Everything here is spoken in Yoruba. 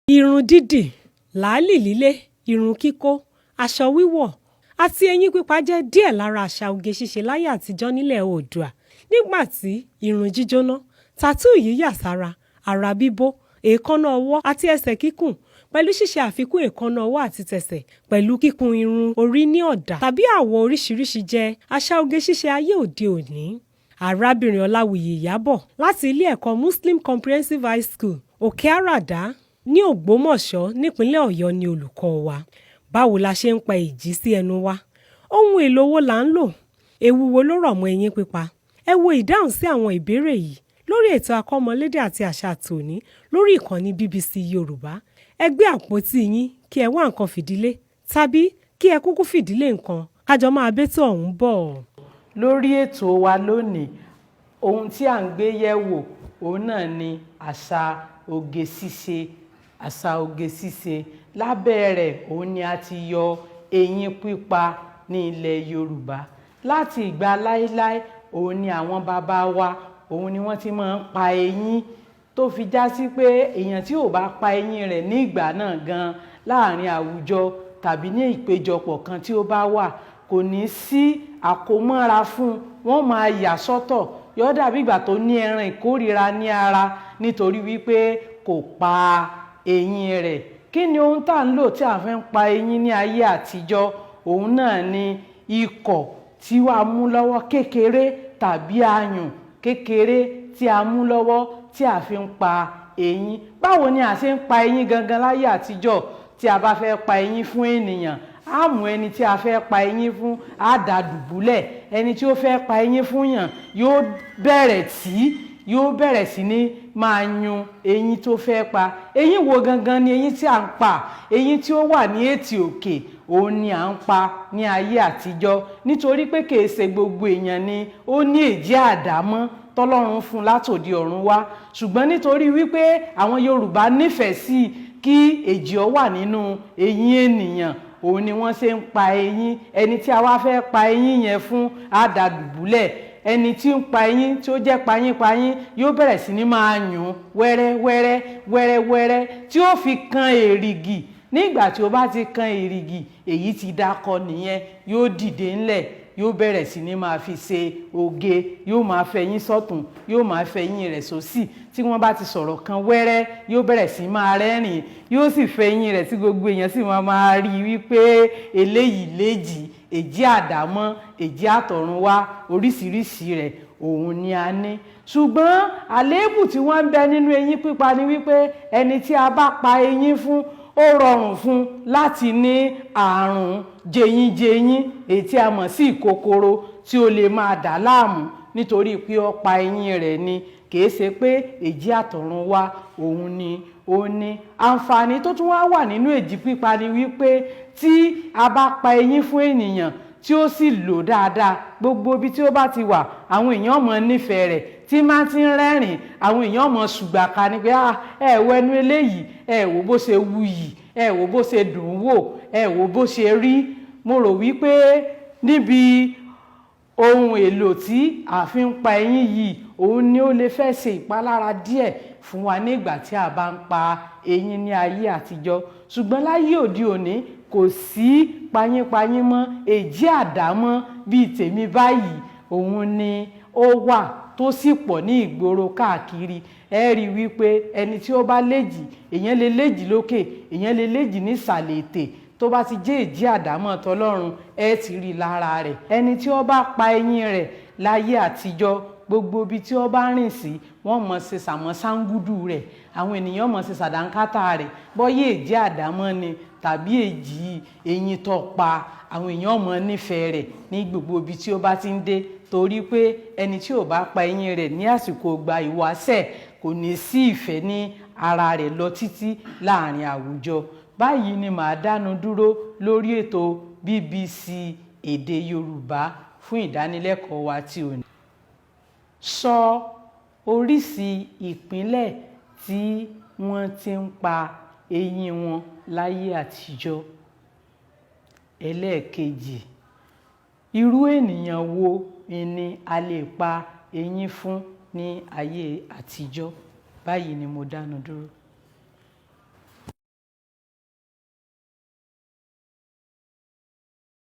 Irun dídì, làálì lílé, irun kíkó, aṣọ wíwọ̀ àti eyín pípa jẹ́ díẹ̀ lára àṣà oge ṣíṣe láyé àtijọ́ nílẹ̀ Oòduà. Nígbà tí irun jíjóná, tattoo yíyà sára, ara bíbó, èékánná ọwọ́ àti ẹsẹ̀ kíkùn pẹ̀lú ṣíṣe àfikún èékánná ọwọ́ àti tẹsẹ̀ pẹ̀lú kíkun irun orí ní ọ̀dà tàbí àwọ̀ oríṣiríṣi jẹ́ àṣà oge ṣíṣe ayé òde òní. Arábìnrin Ọláwuyì Ìyábọ̀ láti ilé ẹ̀kọ́ Muslim Comprehensive High School Òkè Àràdá ní Ògbómọ̀ṣọ́ nípínlẹ̀ Ọ̀yọ́ ni olùkọ́ wa. Báwo la ṣe ń pa èjì sí ẹnu wa? Ohun èlò wo là ń lò? Ewu wo ló rọ̀ mọ́ eyín pípa? Ẹ wo ìdáhùn sí àwọn ìbéèrè yìí lórí ètò akọ́mọlédè àti àṣà tòní lórí ìkànnì BBC Yorùbá. Ẹ gbé àpótí yín kí ẹ wá nǹkan fìdílé tàbí kí ẹ kúkú fìdílé nǹkan kájọ máa bẹ́tò ọ̀hún bọ̀. Lórí ètò wa lónìí, ohun tí à ń gbé yẹ̀wò òun náà ni àṣà oge ṣíṣe. Àṣà oge ṣíṣe lábẹ́ rẹ̀ òun ni a ti yọ eyín pípa ní ilẹ̀ Yorùbá. Láti ìgbà láéláé òun ni àwọn bàbá wa òun ni wọ́n ti máa ń pa eyín tó fi já sí pé èèyàn tí ò bá pa eyín rẹ̀ ní ìgbà náà gan láàrin àwùjọ tàbí ní ìpéjọpọ̀ kan tí ó bá wà kò ní sí àkómọ́ra fún wọn máa yà sọ́tọ̀ yóò dàbí ìgbà tó ní ẹran ìkórìíra ní ara nítorí wípé kò pa eyín rẹ̀. Kí ni ohun tá à ń lò tí a fi ń pa eyín ní ayé àtijọ́? Òun náà ni ikọ̀ tí wàá mú lọ́wọ́ kékeré tàbí ayùn kékeré tí a mú lọ́wọ́ tí a fi ń pa eyín. Báwo ni a ṣe ń pa eyín gangan láyé àtijọ́? Tí a bá fẹ́ pa eyín fún ènìyàn, a mú ẹni tí a fẹ́ pa eyín fún, a dá dùbúlẹ̀. Ẹni tí ó fẹ́ pa eyín fún yàn yóò bẹ̀rẹ̀ sí ní máa yún eyín tó fẹ́ pa. Eyín wo gangan ni eyín tí à ń pa? Eyín tí ó wà ní ètì òkè òun ni à ń pa ní ayé àtijọ́, nítorí pé kìí ṣe gbogbo èèyàn ni ó ní èjì àdámọ́ tọ́lọ́run fún látòdì ọ̀run wá, ṣùgbọ́n nítorí wípé àwọn Yorùbá nífẹ̀ẹ́ sí kí èjì ó wà nínú eyín ènìyàn, òun ni wọ́n ṣe ń pa eyín. Ẹni tí a wá fẹ́ pa eyín yẹn fún á dá dùbúlẹ̀. Ẹni tí ń pa eyín tí ó jẹ́ payínpayín yóò bẹ̀rẹ̀ sí ní máa yún wẹ́rẹ́wẹ́rẹ́ wẹ́rẹ́wẹ́rẹ́ tí ó fi kan èrìgì. Nígbà tí ó bá ti kan èrìgì, èyí ti dákọ nìyẹn, yóò dìde ńlẹ̀, yóò bẹ̀rẹ̀ sí ní máa fi ṣe oge, yóò máa fẹyín sọ́tún, yóò máa fẹyín rẹ̀ sósì. Tí wọ́n bá ti sọ̀rọ̀ kan wẹ́rẹ́, yóò bẹ̀rẹ̀ sí máa rẹ́rìn, yóò sì fẹyín rẹ̀ tí gbogbo èèyàn sì máa rí wípé eléyìí léjì, èjì àdámọ́, èjì àtọ̀runwá, oríṣiríṣi rẹ̀ òun ni a ní. Ṣùgbọ́n àléébù tí wọ́n ń bẹ nínú eyín pípa ni wípé ẹni tí a bá pa eyín fún ó rọrùn fún láti ní àrùn jẹyínjẹyín èyí tí a mọ̀ sí ìkòkòrò tí ó lè máa dà láàmú nítorí pé ó pa eyín rẹ̀ ni, kìí ṣe pé èjì àtọ̀runwá òun ni ó ní. Àǹfààní tó tún wá wà nínú èjì pípa ni wípé tí a bá pa eyín fún ènìyàn tí ó sì lò dáadáa, gbogbo ibi tí ó bá ti wà àwọn èèyàn mọ̀ nífẹ̀ẹ́ rẹ̀. Tí máa ti ń rẹ́rìn, àwọn èèyàn mọ̀ ṣùgbàkà ni pé ẹ wo ẹnu eléyìí, ẹ wo bó ṣe wuyì, ẹ wo bó ṣe dùn wò, ẹ wo bó ṣe rí. Mo rò wípé níbi ohun èlò tí a fi ń pa eyín yìí, òun ni ó lè fẹ́ ṣe ìpalára díẹ̀ fún wa nígbà tí a bá ń pa eyín ní ayé àtijọ́. Ṣùgbọ́n láyé òde òní kò sí payínpayín mọ́, èjì àdámọ́ bíi tèmi báyìí òun ni ó wà tó sì pọ̀ ní ìgboro káàkiri. Ẹ rí wípé ẹni tí ó bá léjì, èèyàn lè léjì lókè, èèyàn lè léjì ní ìsàlẹ̀ ètè. Tó bá ti jẹ́ èjì àdámọ́ tọlọ́run, ẹ ti rí lára rẹ̀. Ẹni tí ó bá pa eyín rẹ̀ láyé àtijọ́, gbogbo ibi tí ó bá rìn sí wọ́n mọ̀ ṣe sàmọ́sángúdù rẹ̀, àwọn ènìyàn mọ̀ ṣe sàdánkátà rẹ̀, bọ́yé èjì àdámọ́ ni tàbí èjì eyín tó pa, àwọn èèyàn mọ̀ nífẹ̀ẹ́ rẹ̀ ní gbogbo ibi tí ó bá ti ń dé, torí pé ẹni tí ò bá pa eyín rẹ̀ ní àsìkò ìgbà ìwáṣẹ̀ kò ní sí ìfẹ́ ní ara rẹ̀ lọ títí láàrin àwùjọ. Báyìí ni màá dánu dúró lórí ètò BBC èdè Yorùbá fún ìdánilẹ́kọ̀ọ́ wa tí òní. Sọ oríṣi ìpínlẹ̀ tí wọ́n ti ń pa eyín wọn láyé àtijọ́. Ẹlẹ́ẹ̀kejì, irú ènìyàn wo ni a lè pa eyín fún ní ayé àtijọ́? Báyìí ni mo dánu dúró.